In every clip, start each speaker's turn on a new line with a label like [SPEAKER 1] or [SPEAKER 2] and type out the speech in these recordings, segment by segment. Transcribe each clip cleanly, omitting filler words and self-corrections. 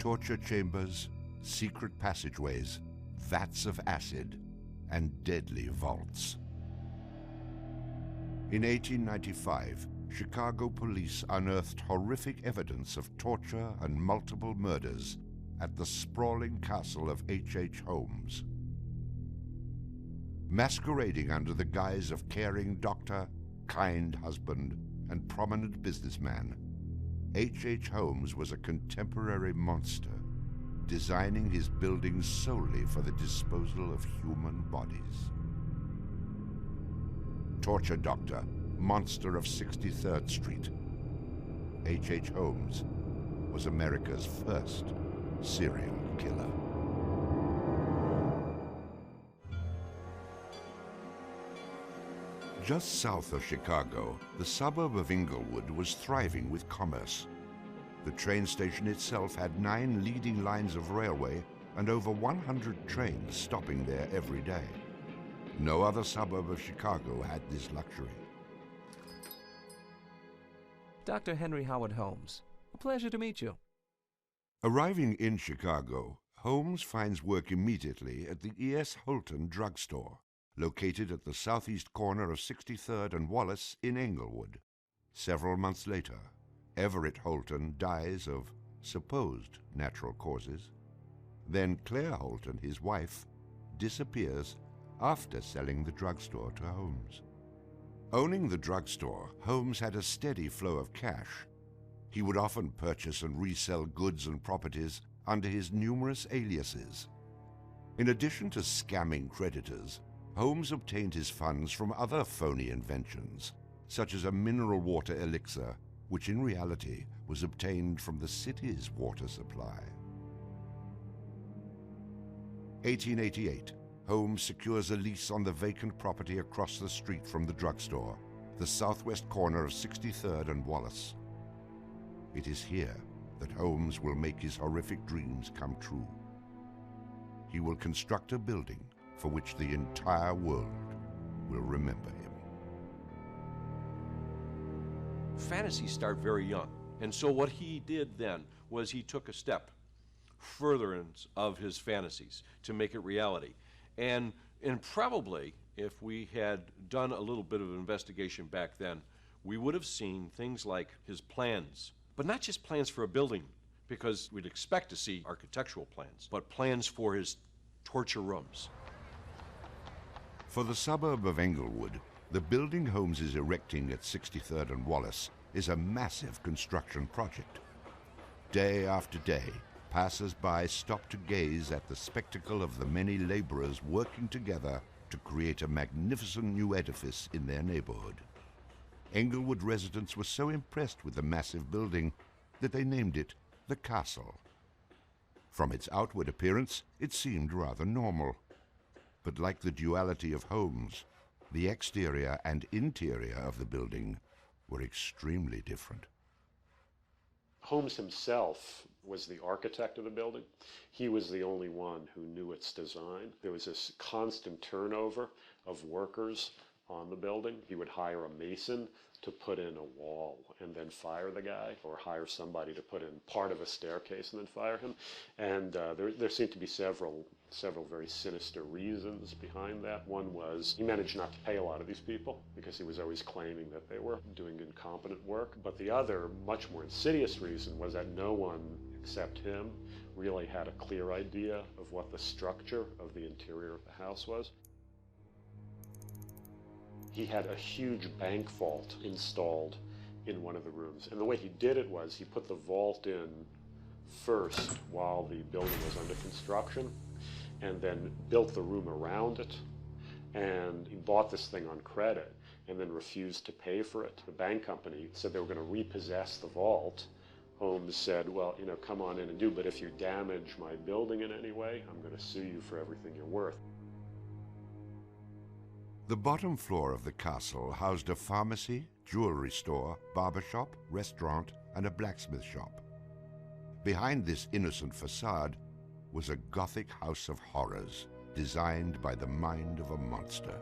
[SPEAKER 1] torture chambers, secret passageways, vats of acid, and deadly vaults. In 1895, Chicago police unearthed horrific evidence of torture and multiple murders at the sprawling castle of H. Holmes. Masquerading under the guise of caring doctor, kind husband, and prominent businessman, H. Holmes was a contemporary monster, designing his buildings solely for the disposal of human bodies. Torture doctor, monster of 63rd Street, H. Holmes was America's first serial killer. Just south of Chicago, the suburb of Englewood was thriving with commerce. The train station itself had 9 leading lines of railway and over 100 trains stopping there every day. No other suburb of Chicago had this luxury.
[SPEAKER 2] Dr. Henry Howard Holmes, a pleasure to meet you.
[SPEAKER 1] Arriving in Chicago, Holmes finds work immediately at the E.S. Holton drugstore, located at the southeast corner of 63rd and Wallace in Englewood. Several months later, Everett Holton dies of supposed natural causes. Then Claire Holton, his wife, disappears after selling the drugstore to Holmes. Owning the drugstore, Holmes had a steady flow of cash. He would often purchase and resell goods and properties under his numerous aliases. In addition to scamming creditors, Holmes obtained his funds from other phony inventions, such as a mineral water elixir, which in reality was obtained from the city's water supply. 1888, Holmes secures a lease on the vacant property across the street from the drugstore, the southwest corner of 63rd and Wallace. It is here that Holmes will make his horrific dreams come true. He will construct a building for which the entire world will remember him.
[SPEAKER 3] Fantasies start very young, and so what he did then was he took a step furtherance of his fantasies to make it reality. And probably, if we had done a little bit of investigation back then, we would have seen things like his plans, but not just plans for a building, because we'd expect to see architectural plans, but plans for his torture rooms.
[SPEAKER 1] For the suburb of Englewood, the building Holmes is erecting at 63rd and Wallace is a massive construction project. Day after day, passers-by stop to gaze at the spectacle of the many laborers working together to create a magnificent new edifice in their neighborhood. Englewood residents were so impressed with the massive building that they named it the Castle. From its outward appearance, it seemed rather normal. But like the duality of Holmes, the exterior and interior of the building were extremely different.
[SPEAKER 4] Holmes himself was the architect of the building. He was the only one who knew its design. There was this constant turnover of workers on the building. He would hire a mason to put in a wall and then fire the guy, or hire somebody to put in part of a staircase and then fire him. And there seemed to be several very sinister reasons behind that. One was he managed not to pay a lot of these people because he was always claiming that they were doing incompetent work. But the other, much more insidious reason was that no one except him really had a clear idea of what the structure of the interior of the house was. He had a huge bank vault installed in one of the rooms. And the way he did it was he put the vault in first while the building was under construction, and then built the room around it. And he bought this thing on credit and then refused to pay for it. The bank company said they were going to repossess the vault. Holmes said, well, come on in and do, but if you damage my building in any way, I'm going to sue you for everything you're worth.
[SPEAKER 1] The bottom floor of the castle housed a pharmacy, jewelry store, barber shop, restaurant, and a blacksmith shop. Behind this innocent facade was a Gothic house of horrors designed by the mind of a monster.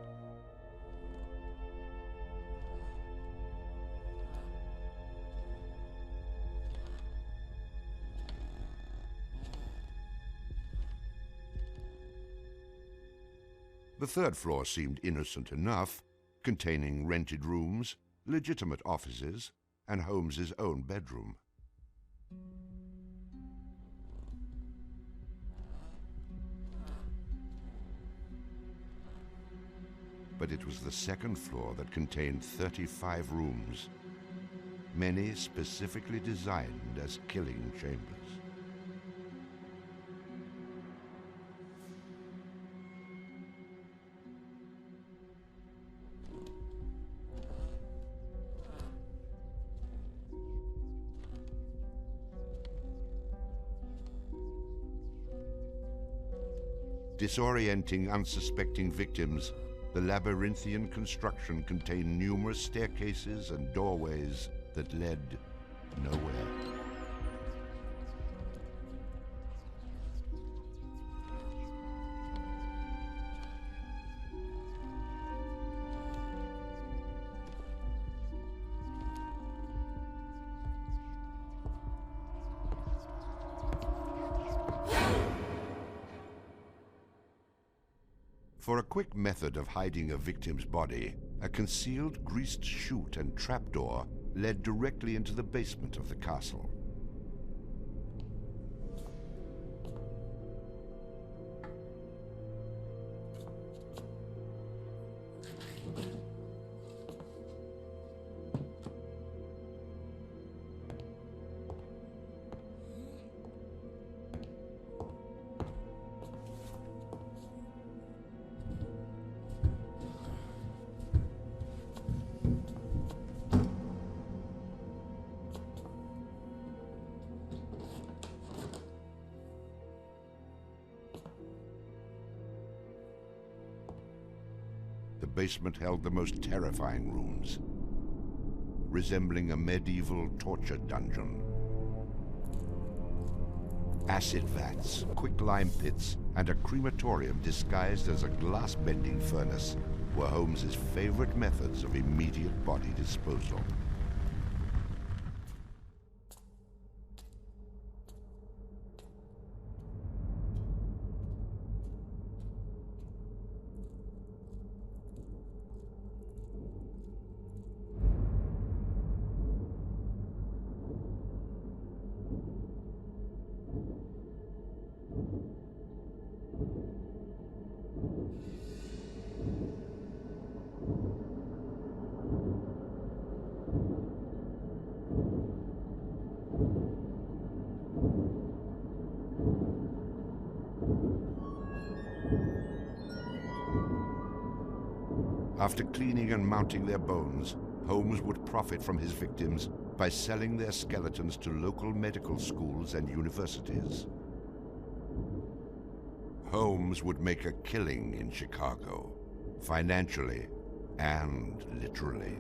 [SPEAKER 1] The third floor seemed innocent enough, containing rented rooms, legitimate offices, and Holmes's own bedroom. But it was the second floor that contained 35 rooms, many specifically designed as killing chambers. Disorienting unsuspecting victims, the labyrinthian construction contained numerous staircases and doorways that led nowhere. For a quick method of hiding a victim's body, a concealed greased chute and trapdoor led directly into the basement of the castle. The basement held the most terrifying rooms, resembling a medieval torture dungeon. Acid vats, quicklime pits, and a crematorium disguised as a glass-bending furnace were Holmes's favorite methods of immediate body disposal. After cleaning and mounting their bones, Holmes would profit from his victims by selling their skeletons to local medical schools and universities. Holmes would make a killing in Chicago, financially and literally.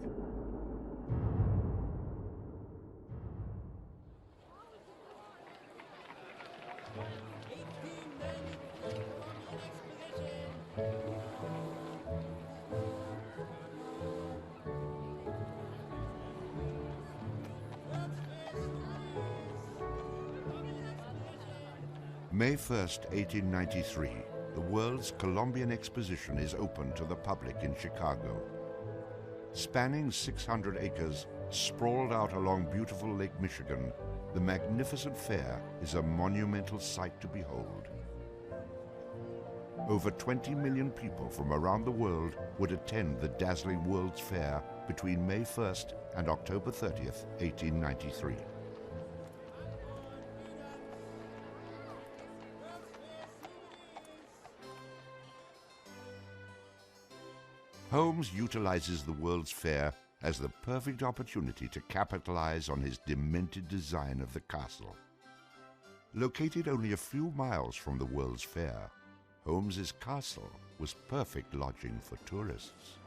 [SPEAKER 1] May 1st, 1893, the World's Columbian Exposition is open to the public in Chicago. Spanning 600 acres, sprawled out along beautiful Lake Michigan, the magnificent fair is a monumental sight to behold. Over 20 million people from around the world would attend the dazzling World's Fair between May 1st and October 30th, 1893. Holmes utilizes the World's Fair as the perfect opportunity to capitalize on his demented design of the castle. Located only a few miles from the World's Fair, Holmes's castle was perfect lodging for tourists.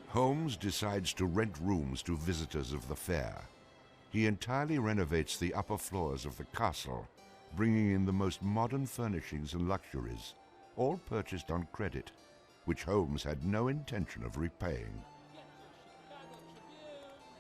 [SPEAKER 1] Holmes decides to rent rooms to visitors of the fair. He entirely renovates the upper floors of the castle, bringing in the most modern furnishings and luxuries, all purchased on credit, which Holmes had no intention of repaying.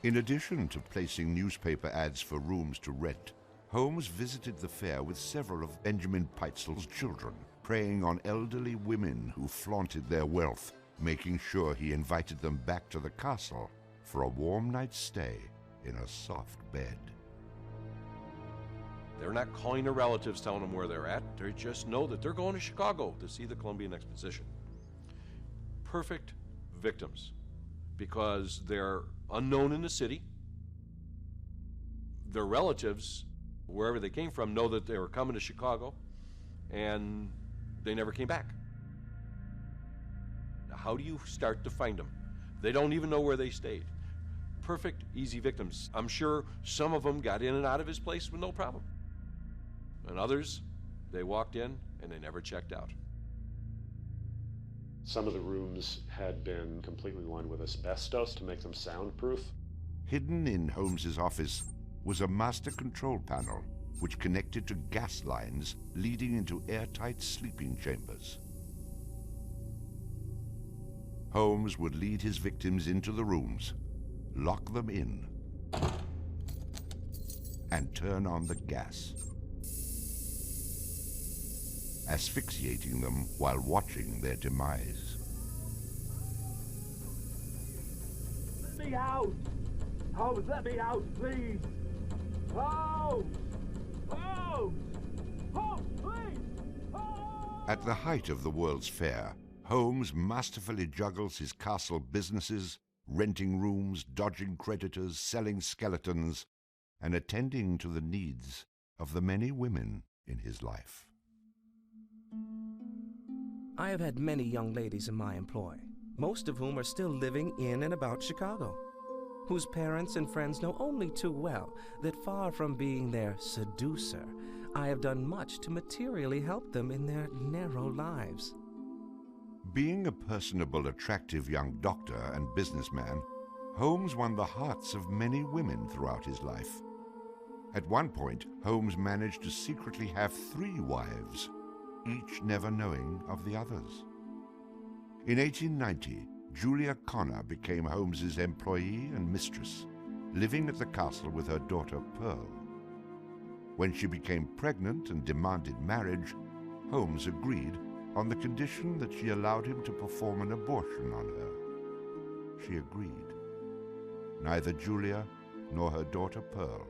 [SPEAKER 1] In addition to placing newspaper ads for rooms to rent, Holmes visited the fair with several of Benjamin Peitzel's children, preying on elderly women who flaunted their wealth, making sure he invited them back to the castle for a warm night's stay in a soft bed.
[SPEAKER 3] They're not calling their relatives, telling them where they're at. They just know that they're going to Chicago to see the Columbian Exposition. Perfect victims, because they're unknown in the city. Their relatives, wherever they came from, know that they were coming to Chicago, and they never came back. Now, how do you start to find them? They don't even know where they stayed. Perfect, easy victims. I'm sure some of them got in and out of his place with no problem. And others, they walked in and they never checked out.
[SPEAKER 4] Some of the rooms had been completely lined with asbestos to make them soundproof.
[SPEAKER 1] Hidden in Holmes's office was a master control panel which connected to gas lines leading into airtight sleeping chambers. Holmes would lead his victims into the rooms, lock them in, and turn on the gas, asphyxiating them while watching their demise.
[SPEAKER 5] Let me out! Holmes, let me out, please! Holmes! Holmes! Holmes, please! Holmes!
[SPEAKER 1] At the height of the World's Fair, Holmes masterfully juggles his castle businesses, renting rooms, dodging creditors, selling skeletons, and attending to the needs of the many women in his life.
[SPEAKER 2] I have had many young ladies in my employ, most of whom are still living in and about Chicago, whose parents and friends know only too well that far from being their seducer, I have done much to materially help them in their narrow lives.
[SPEAKER 1] Being a personable, attractive young doctor and businessman, Holmes won the hearts of many women throughout his life. At one point, Holmes managed to secretly have 3 wives, each never knowing of the others. In 1890, Julia Connor became Holmes's employee and mistress, living at the castle with her daughter Pearl. When she became pregnant and demanded marriage, Holmes agreed on the condition that she allowed him to perform an abortion on her. She agreed. Neither Julia nor her daughter Pearl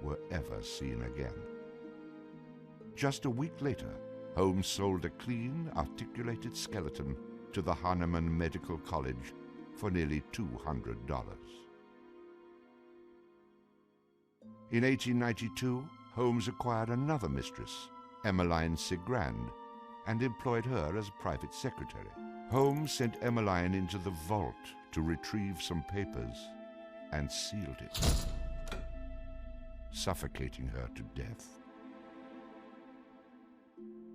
[SPEAKER 1] were ever seen again. Just a week later, Holmes sold a clean, articulated skeleton to the Hahnemann Medical College for nearly $200. In 1892, Holmes acquired another mistress, Emmeline Cigrand, and employed her as private secretary. Holmes sent Emmeline into the vault to retrieve some papers and sealed it, suffocating her to death.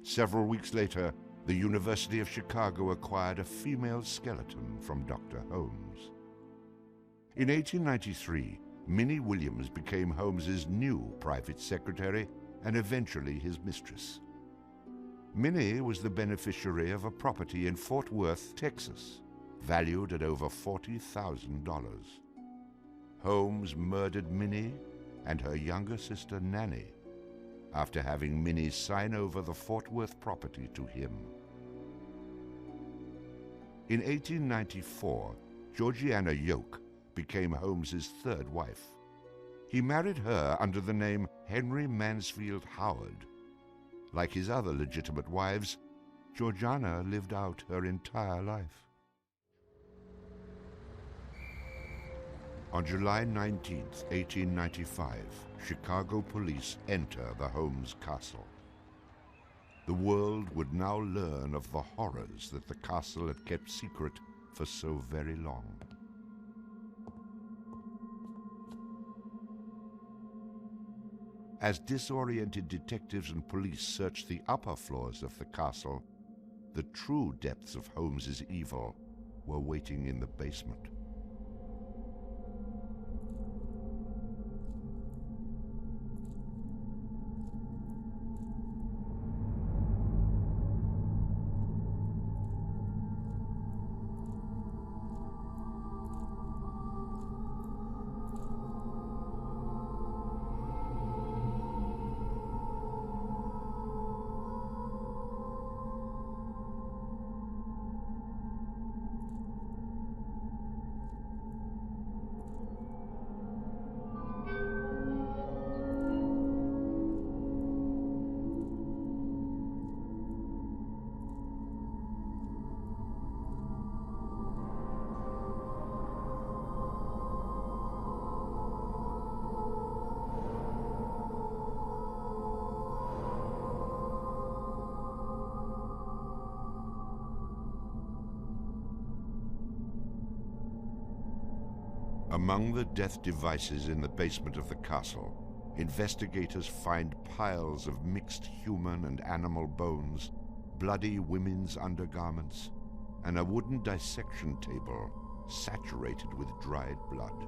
[SPEAKER 1] Several weeks later, the University of Chicago acquired a female skeleton from Dr. Holmes. In 1893, Minnie Williams became Holmes's new private secretary and eventually his mistress. Minnie was the beneficiary of a property in Fort Worth, Texas, valued at over $40,000. Holmes murdered Minnie and her younger sister Nanny after having Minnie sign over the Fort Worth property to him. In 1894, Georgiana Yoke became Holmes's 3rd wife. He married her under the name Henry Mansfield Howard. Like his other legitimate wives, Georgiana lived out her entire life. On July 19, 1895, Chicago police enter the Holmes castle. The world would now learn of the horrors that the castle had kept secret for so very long. As disoriented detectives and police searched the upper floors of the castle, the true depths of Holmes's evil were waiting in the basement. Among the death devices in the basement of the castle, investigators find piles of mixed human and animal bones, bloody women's undergarments, and a wooden dissection table saturated with dried blood.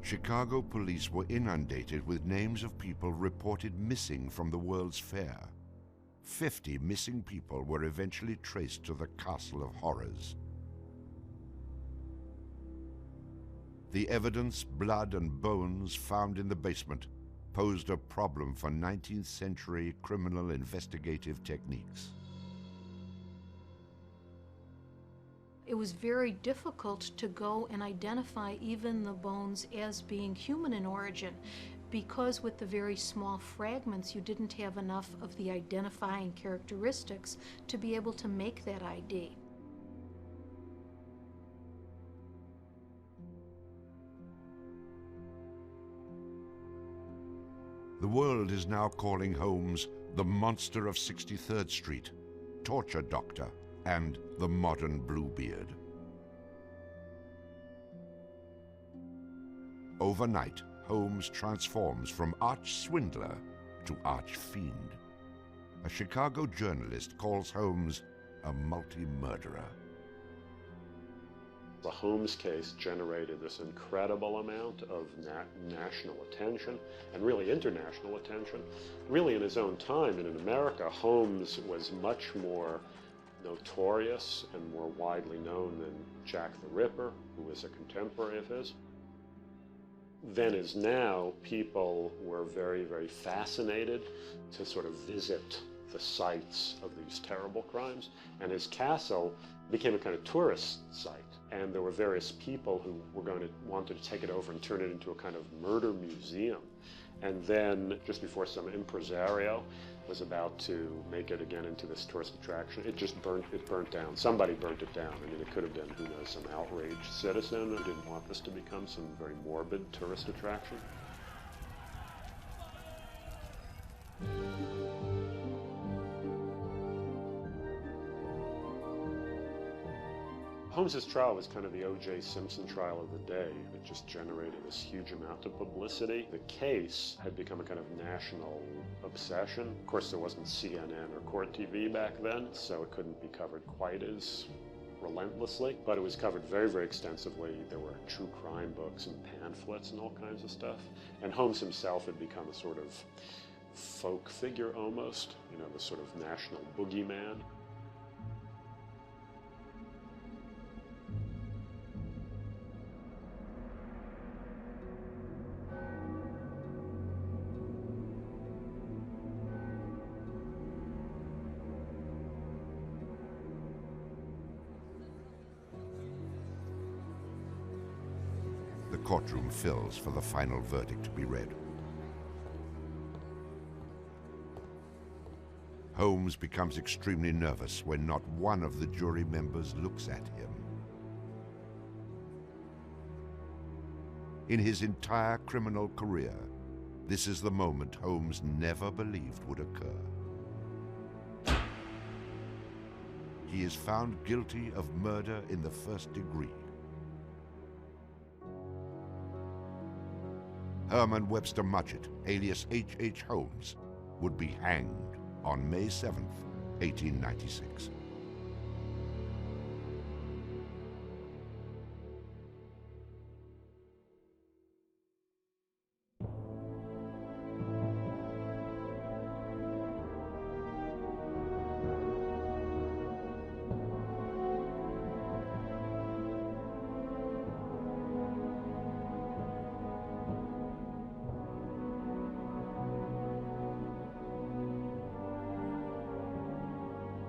[SPEAKER 1] Chicago police were inundated with names of people reported missing from the World's Fair. 50 missing people were eventually traced to the Castle of Horrors. The evidence, blood and bones found in the basement posed a problem for 19th century criminal investigative techniques.
[SPEAKER 6] It was very difficult to go and identify even the bones as being human in origin, because with the very small fragments you didn't have enough of the identifying characteristics to be able to make that ID.
[SPEAKER 1] The world is now calling Holmes the monster of 63rd Street, torture doctor, and the modern Bluebeard. Overnight, Holmes transforms from arch-swindler to arch-fiend. A Chicago journalist calls Holmes a multi-murderer.
[SPEAKER 4] The Holmes case generated this incredible amount of national attention and really international attention. Really in his own time and in America, Holmes was much more notorious and more widely known than Jack the Ripper, who was a contemporary of his. Then as now, people were very, very fascinated to sort of visit the sites of these terrible crimes. And his castle became a kind of tourist site. And there were various people who were wanted to take it over and turn it into a kind of murder museum. And then just before some impresario was about to make it again into this tourist attraction, it burnt down. Somebody burnt it down. I mean, it could have been, who knows, some outraged citizen who didn't want this to become some very morbid tourist attraction. Holmes's trial was kind of the O.J. Simpson trial of the day. It just generated this huge amount of publicity. The case had become a kind of national obsession. Of course, there wasn't CNN or Court TV back then, so it couldn't be covered quite as relentlessly, but it was covered very, very extensively. There were true crime books and pamphlets and all kinds of stuff. And Holmes himself had become a sort of folk figure almost, you know, the sort of national boogeyman.
[SPEAKER 1] The courtroom fills for the final verdict to be read. Holmes becomes extremely nervous when not one of the jury members looks at him. In his entire criminal career, this is the moment Holmes never believed would occur. He is found guilty of murder in the first degree. Herman Webster Mudgett, alias H.H. Holmes, would be hanged on May 7th, 1896.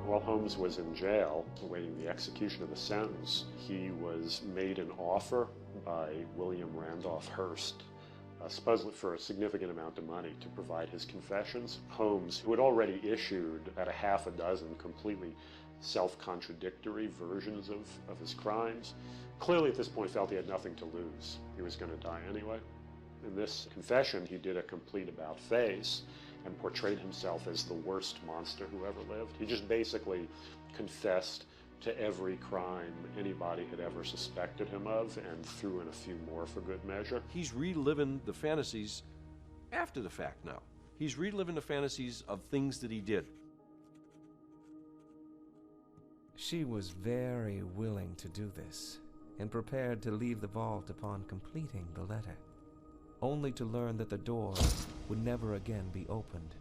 [SPEAKER 4] While Holmes was in jail, awaiting the execution of the sentence, he was made an offer by William Randolph Hearst, supposedly for a significant amount of money, to provide his confessions. Holmes, who had already issued about a half a dozen completely self-contradictory versions of his crimes, clearly at this point felt he had nothing to lose. He was going to die anyway. In this confession, he did a complete about-face and portrayed himself as the worst monster who ever lived. He just basically confessed to every crime anybody had ever suspected him of and threw in a few more for good measure.
[SPEAKER 3] He's reliving the fantasies after the fact now. He's reliving the fantasies of things that he did.
[SPEAKER 2] She was very willing to do this, and prepared to leave the vault upon completing the letter, only to learn that the door would never again be opened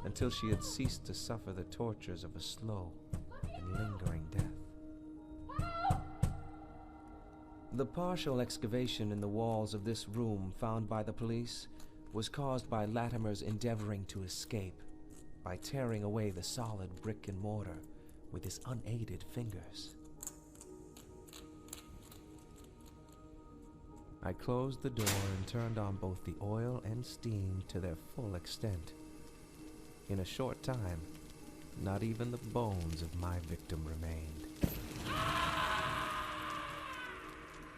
[SPEAKER 2] until she had ceased to suffer the tortures of a slow and lingering death. The partial excavation in the walls of this room found by the police was caused by Latimer's endeavoring to escape by tearing away the solid brick and mortar with his unaided fingers. I closed the door and turned on both the oil and steam to their full extent. In a short time, not even the bones of my victim remained.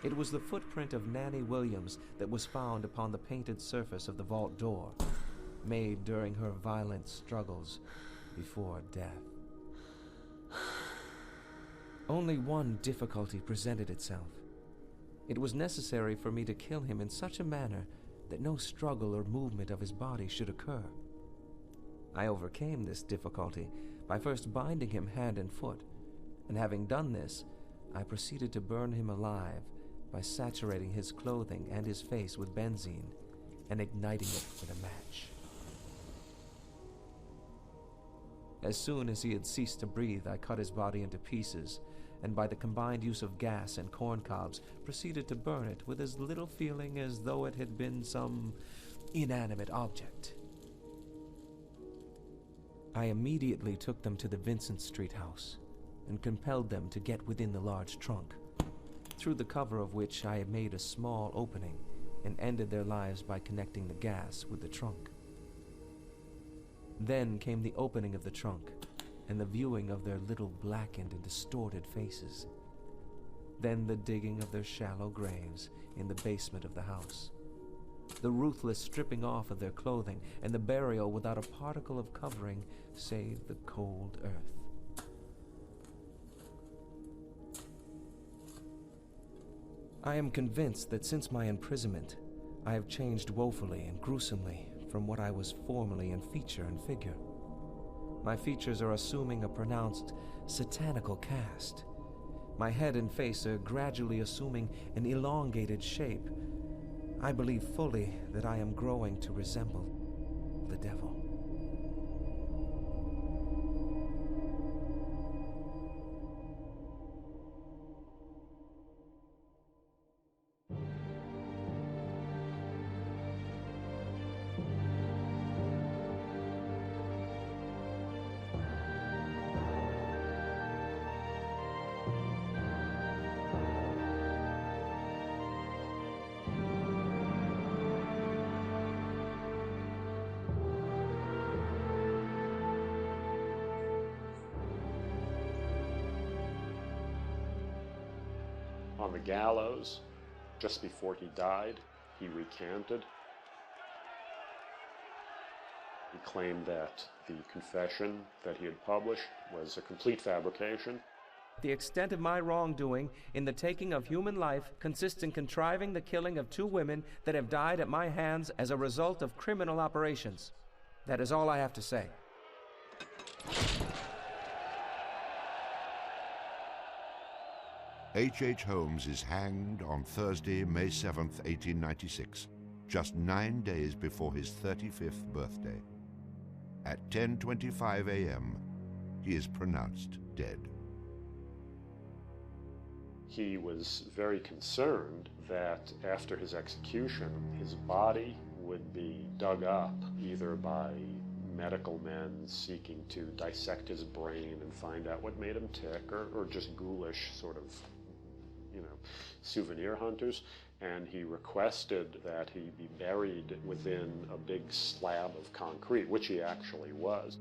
[SPEAKER 2] It was the footprint of Nanny Williams that was found upon the painted surface of the vault door, made during her violent struggles before death. Only one difficulty presented itself. It was necessary for me to kill him in such a manner that no struggle or movement of his body should occur. I overcame this difficulty by first binding him hand and foot, and having done this, I proceeded to burn him alive by saturating his clothing and his face with benzene and igniting it with a match. As soon as he had ceased to breathe, I cut his body into pieces, and by the combined use of gas and corn cobs, proceeded to burn it with as little feeling as though it had been some inanimate object. I immediately took them to the Vincent Street house and compelled them to get within the large trunk, through the cover of which I had made a small opening and ended their lives by connecting the gas with the trunk. Then came the opening of the trunk and the viewing of their little blackened and distorted faces. Then the digging of their shallow graves in the basement of the house. The ruthless stripping off of their clothing and the burial without a particle of covering save the cold earth. I am convinced that since my imprisonment, I have changed woefully and gruesomely from what I was formerly in feature and figure. My features are assuming a pronounced satanical cast. My head and face are gradually assuming an elongated shape. I believe fully that I am growing to resemble the devil.
[SPEAKER 4] On the gallows, just before he died, he recanted. He claimed that the confession that he had published was a complete fabrication.
[SPEAKER 2] The extent of my wrongdoing in the taking of human life consists in contriving the killing of 2 women that have died at my hands as a result of criminal operations. That is all I have to say.
[SPEAKER 1] H. Holmes is hanged on Thursday, May 7th, 1896, just 9 days before his 35th birthday. At 10:25 a.m., he is pronounced dead.
[SPEAKER 4] He was very concerned that after his execution, his body would be dug up either by medical men seeking to dissect his brain and find out what made him tick, or just ghoulish sort of, souvenir hunters. And he requested that he be buried within a big slab of concrete, which he actually was.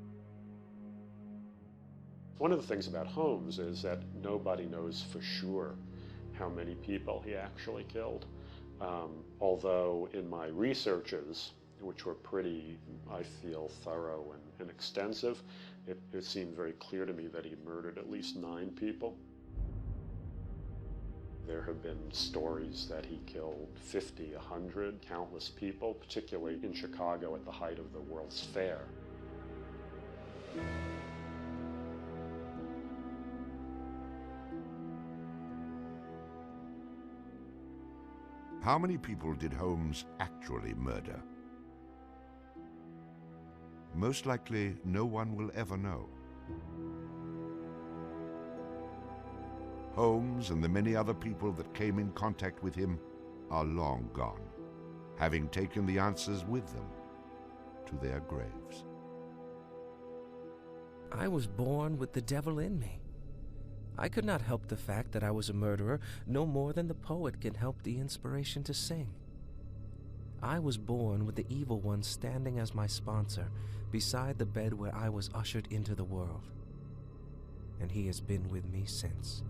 [SPEAKER 4] One of the things about Holmes is that nobody knows for sure how many people he actually killed. Although in my researches, which were pretty, I feel, thorough and extensive, it seemed very clear to me that he murdered at least 9 people. There have been stories that he killed 50, 100, countless people, particularly in Chicago at the height of the World's Fair.
[SPEAKER 1] How many people did Holmes actually murder? Most likely, no one will ever know. Holmes and the many other people that came in contact with him are long gone, having taken the answers with them to their graves.
[SPEAKER 2] I was born with the devil in me. I could not help the fact that I was a murderer no more than the poet can help the inspiration to sing. I was born with the evil one standing as my sponsor beside the bed where I was ushered into the world. And he has been with me since.